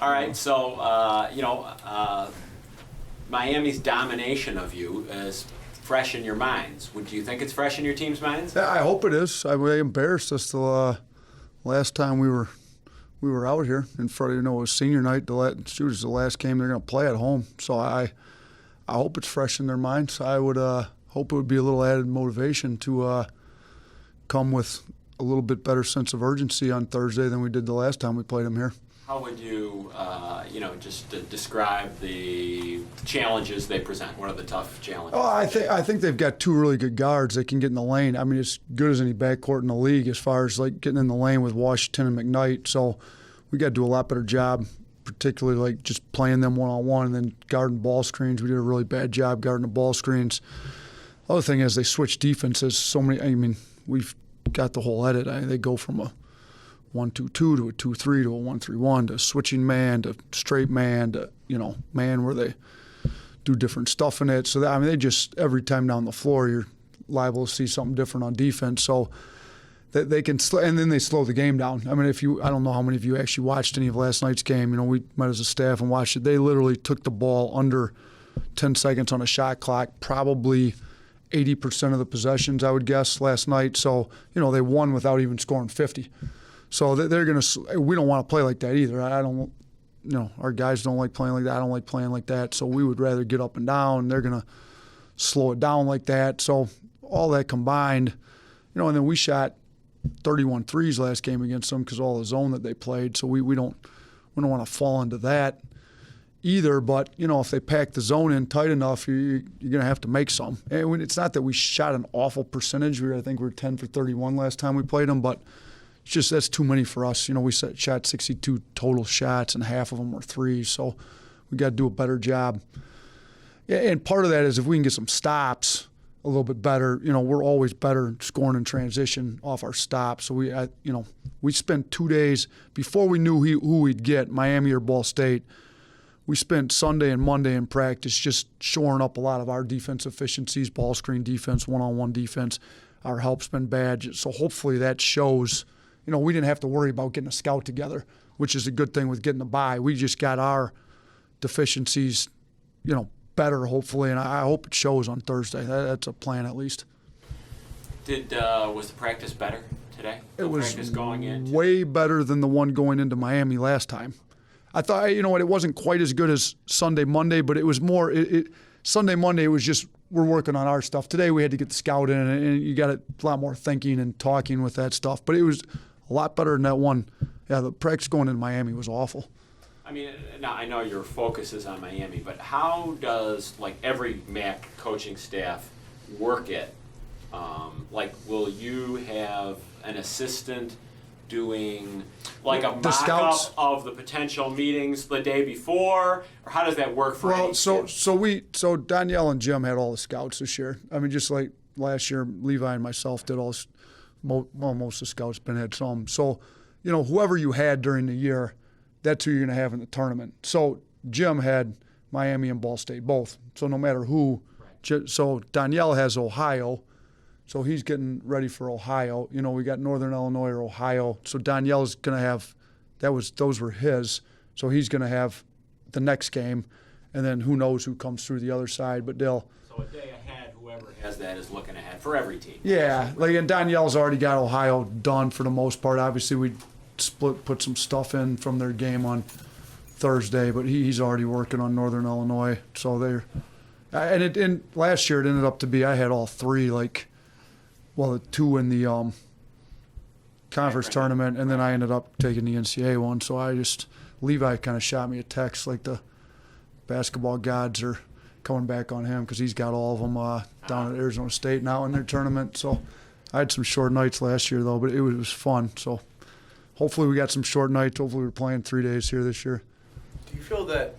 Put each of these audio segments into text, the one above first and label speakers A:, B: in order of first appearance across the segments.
A: All right, so, Miami's domination of you is fresh in your minds. Do you think it's fresh in your team's minds?
B: Yeah, I hope it is. They embarrassed us the last time we were out here in front of, it was senior night. It was the last game they're going to play at home. So I hope it's fresh in their minds. I would hope it would be a little added motivation to come with a little bit better sense of urgency on Thursday than we did the last time we played them here.
A: How would you, describe the challenges they present? What are the tough challenges?
B: Oh, I think they've got two really good guards that can get in the lane. I mean, as good as any backcourt in the league as far as like getting in the lane with Washington and McKnight. So we got to do a lot better job, particularly like just playing them one-on-one and then guarding ball screens. We did a really bad job guarding the ball screens. Other thing is they switch defenses. We've got the whole edit. They go from a 1-2-2 to a 2-3 to a 1-3-1 to switching man to straight man to man where they do different stuff in it. So they just every time down the floor you're liable to see something different on defense. So they can and then they slow the game down. I don't know how many of you actually watched any of last night's game. We met as a staff and watched it. They literally took the ball under 10 seconds on a shot clock, probably 80% of the possessions I would guess last night. So they won without even scoring 50. So they're going to. We don't want to play like that either. I don't. Our guys don't like playing like that. I don't like playing like that. So we would rather get up and down. They're going to slow it down like that. So all that combined, and then we shot 31 threes last game against them because all the zone that they played. So we don't want to fall into that either. But if they pack the zone in tight enough, you're going to have to make some. And it's not that we shot an awful percentage. I think we were 10 for 31 last time we played them, but. It's just that's too many for us. We shot 62 total shots, and half of them were threes. So we got to do a better job. And part of that is if we can get some stops a little bit better. We're always better scoring in transition off our stops. So we spent 2 days before we knew who we'd get, Miami or Ball State. We spent Sunday and Monday in practice just shoring up a lot of our defense efficiencies, ball screen defense, one-on-one defense. Our help's been bad. So hopefully that shows. We didn't have to worry about getting a scout together, which is a good thing with getting the bye. We just got our deficiencies, better hopefully, and I hope it shows on Thursday. That's a plan at least.
A: Was the practice better today?
B: It was
A: going in
B: way better than the one going into Miami last time. I thought, it wasn't quite as good as Sunday, Monday, but it was more. Sunday, Monday, it was just we're working on our stuff. Today we had to get the scout in, and you got a lot more thinking and talking with that stuff. But it was a lot better than that one. Yeah, the practice going into Miami was awful.
A: Now I know your focus is on Miami, but how does every MAC coaching staff work it? Will you have an assistant doing a mock-up of the potential meetings the day before, or how does that work for any kid?
B: So Danielle and Jim had all the scouts this year. Just like last year, Levi and myself did all. Most of the scouts had some. So, whoever you had during the year, that's who you're going to have in the tournament. So Jim had Miami and Ball State both. So no matter who. Right. So Danielle has Ohio. So he's getting ready for Ohio. We got Northern Illinois or Ohio. So Danielle's going to have those were his. So he's going to have the next game, and then who knows who comes through the other side. But they'll.
A: So a day ahead, whoever has that is looking ahead for every team.
B: Yeah, and Danielle's already got Ohio done for the most part. Obviously, we put some stuff in from their game on Thursday, but he's already working on Northern Illinois. So they're, and last year it ended up to be I had all three, the two in the conference tournament, and then I ended up taking the NCAA one. So Levi kind of shot me a text the basketball gods are coming back on him because he's got all of them down at Arizona State now in their tournament. So I had some short nights last year, though, but it was fun. So hopefully we got some short nights. Hopefully we're playing 3 days here this year.
C: Do you feel that,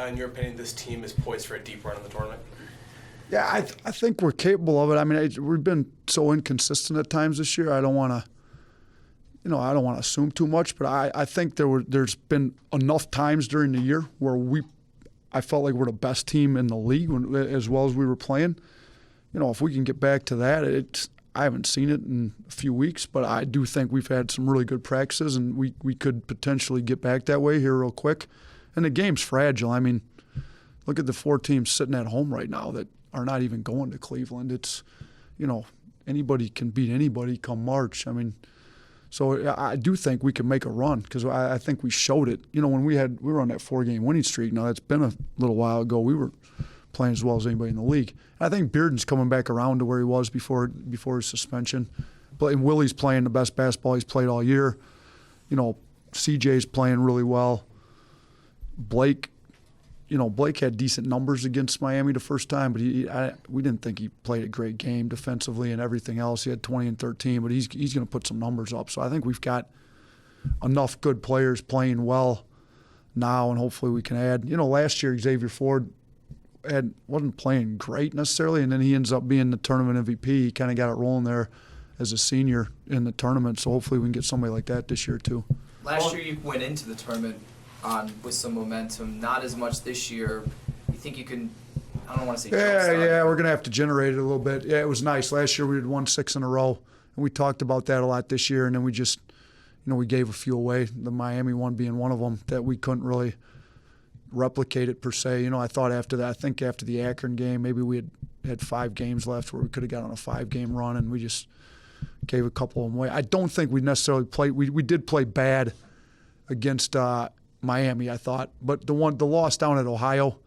C: in your opinion, this team is poised for a deep run in the tournament?
B: Yeah, I think we're capable of it. We've been so inconsistent at times this year. I don't want to assume too much, but I think there's been enough times during the year where I felt like we're the best team in the league as well as we were playing. If we can get back to that, I haven't seen it in a few weeks, but I do think we've had some really good practices, and we could potentially get back that way here real quick. And the game's fragile. I mean, look at the 4 teams sitting at home right now that are not even going to Cleveland. It's, anybody can beat anybody come March. I mean, so I do think we can make a run because I think we showed it. When we were on that 4-game winning streak. Now, that's been a little while ago. We were playing as well as anybody in the league. And I think Bearden's coming back around to where he was before his suspension. And Willie's playing the best basketball he's played all year. CJ's playing really well. Blake had decent numbers against Miami the first time, but we didn't think he played a great game defensively and everything else. He had 20 and 13, but he's going to put some numbers up. So I think we've got enough good players playing well now, and hopefully we can add. Last year Xavier Ford wasn't playing great necessarily, and then he ends up being the tournament MVP. He kind of got it rolling there as a senior in the tournament, so hopefully we can get somebody like that this year too.
D: Last year you went into the tournament with some momentum, not as much this year. You think you can, I don't want to say
B: Yeah, we're going to have to generate it a little bit. Yeah, it was nice. Last year we had won 6 in a row, and we talked about that a lot this year, and then we just, we gave a few away, the Miami one being one of them, that we couldn't really replicate it per se. I thought after the Akron game, maybe we had 5 games left where we could have got on a 5-game run, and we just gave a couple of them away. I don't think we necessarily played. We did play bad against Miami, I thought, but the loss down at Ohio,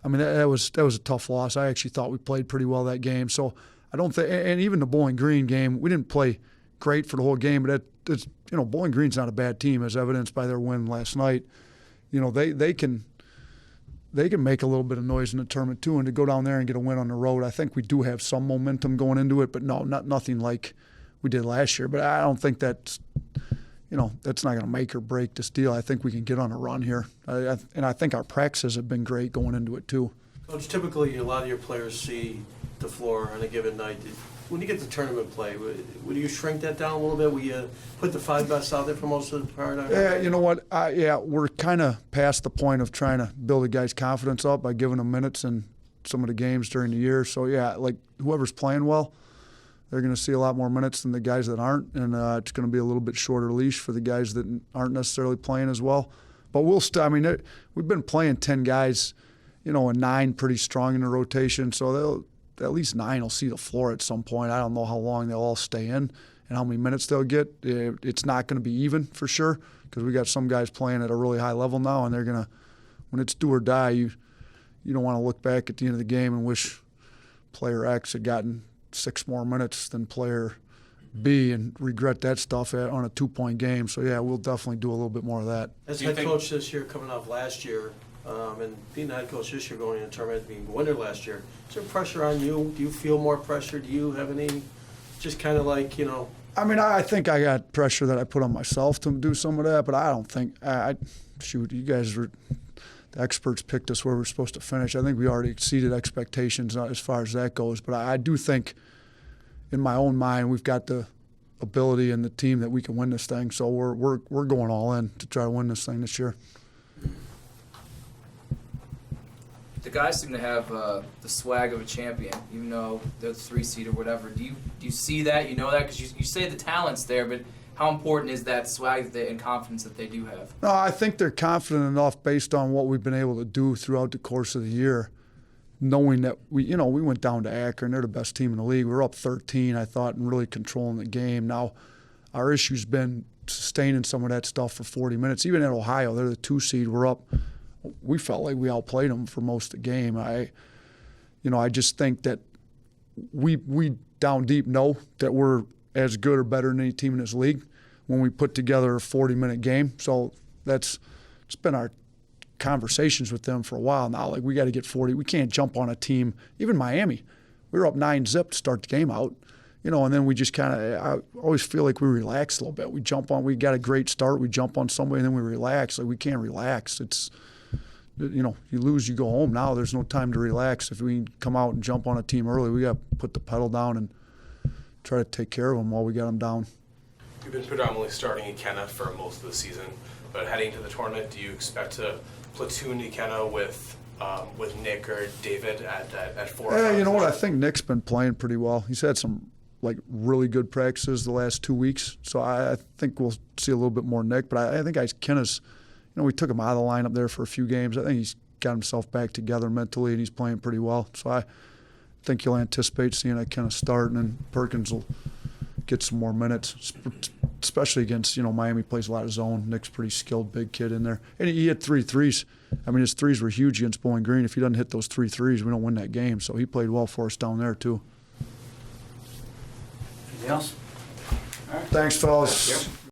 B: I mean that was a tough loss. I actually thought we played pretty well that game. So I don't think, and even the Bowling Green game, we didn't play great for the whole game, but it's Bowling Green's not a bad team, as evidenced by their win last night. They can make a little bit of noise in the tournament too, and to go down there and get a win on the road, I think we do have some momentum going into it, but no, nothing like we did last year. But I don't think that's not going to make or break this deal. I think we can get on a run here, and I think our practices have been great going into it too.
E: Coach, typically a lot of your players see the floor on a given night. When you get to tournament play, would you shrink that down a little bit? Will you put the 5 best out there for most of the part?
B: Yeah, you know what? We're kind of past the point of trying to build a guy's confidence up by giving them minutes in some of the games during the year. So, like whoever's playing well, they're going to see a lot more minutes than the guys that aren't, and it's going to be a little bit shorter leash for the guys that aren't necessarily playing as well. But we've been playing 10 guys, and 9 pretty strong in the rotation, so at least 9 will see the floor at some point. I don't know how long they'll all stay in and how many minutes they'll get. It's not going to be even for sure because we got some guys playing at a really high level now, and they're going to, when it's do or die, you don't want to look back at the end of the game and wish player X had gotten 6 more minutes than player B and regret that stuff on a 2-point game. So, we'll definitely do a little bit more of that.
E: As head coach this year, coming off last year, and being the head coach this year, going in the tournament, being the winner last year, is there pressure on you? Do you feel more pressure? Do you have any, just kind of like,
B: I mean, I think I got pressure that I put on myself to do some of that, but I don't think, you guys were, the experts picked us where we're supposed to finish. I think we already exceeded expectations as far as that goes, but I do think in my own mind we've got the ability and the team that we can win this thing, so we're going all in to try to win this thing this year.
D: The guys seem to have the swag of a champion, even though they're the 3 seed or whatever. Do you see that? You know that? Because you say the talent's there, but how important is that swag and confidence that they do have?
B: No, I think they're confident enough based on what we've been able to do throughout the course of the year, knowing that we went down to Akron. They're the best team in the league. We're up 13, I thought, and really controlling the game. Now, our issue's been sustaining some of that stuff for 40 minutes. Even at Ohio, they're the 2 seed. We're up. We felt like we outplayed them for most of the game. I just think that we down deep know that we're as good or better than any team in this league when we put together a 40-minute game. So it's been our conversations with them for a while now. Like, we got to get 40. We can't jump on a team. Even Miami, we were up 9-0 to start the game out. And then we just I always feel like we relax a little bit. We got a great start, we jump on somebody, and then we relax. Like, we can't relax. It's, you lose, you go home. Now there's no time to relax. If we come out and jump on a team early, we got to put the pedal down and try to take care of them while we got them down.
C: You've been predominantly starting Ikenna for most of the season, but heading to the tournament, do you expect to platoon Ikenna with Nick or David at 4?
B: You know what? I think Nick's been playing pretty well. He's had some like really good practices the last 2 weeks. So I think we'll see a little bit more Nick. But I think Kenna's, we took him out of the lineup there for a few games. I think he's got himself back together mentally, and he's playing pretty well. So I think you'll anticipate seeing Kenna start, and then Perkins will get some more minutes, especially against, Miami plays a lot of zone. Nick's a pretty skilled big kid in there. And he hit 3 threes. I mean, his threes were huge against Bowling Green. If he doesn't hit those 3 threes, we don't win that game. So he played well for us down there, too.
F: Anything else?
B: Thanks, fellas.